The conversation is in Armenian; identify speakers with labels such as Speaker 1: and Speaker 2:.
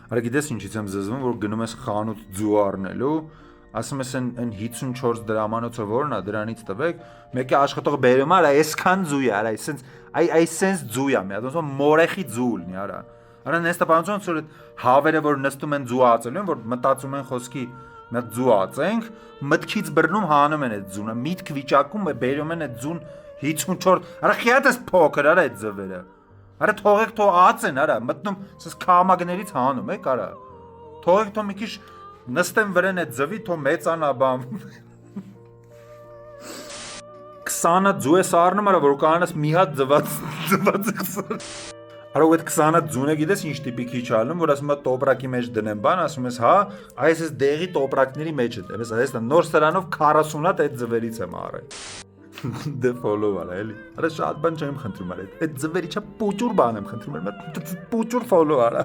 Speaker 1: Արա գիտես ինչից եմ զզվում, որ գնում ես խանութ ձու առնելու, ասում ես այն 54 դրամանոցը որն է, դրանից տվեք, մեկը աշխատող բերում է, արա այսքան ձու է, արա այսենց ձու է, մի հատ ոնց մորեխի ձու լինի, արա։ Արա նես տպանություն որ հավերը որ նստում են ձու ածելու են, որ մտածում են խոսքի մի հատ ձու ածենք, մտքից բռնում հանում են այդ ձունը, միտք վիճակում բերում են այդ ձուն 54, արա խիատ ես փոքր, արա այդ ձվերը։ Արա թողեք թող ածեն, արա, մտնում սս քամագներից հանում եք, արա։ Թողեք թող մի քիչ նստեն վրան այդ ձվի, թող մեծանա բամ։ 20-ը ձու ես առնում, արա, որ կանես մի հատ ձված Արա ու այդ 20-ը ձունը գիտես ինչ տիպի քիչ ալնում, որ ասում է տոպրակի մեջ դնեմ բան, ասում ես, հա, այս դեղի տոպրակների մեջ է, տես, այս նոր սրանով 40 հատ այդ ձվերից եմ առել։ Դե ֆոլո արա էլի։ Արա շատ բան չեմ խնդրում արա։ Այդ ձվերի չափ պուճուր բան եմ խնդրում, պուճուր ֆոլո արա։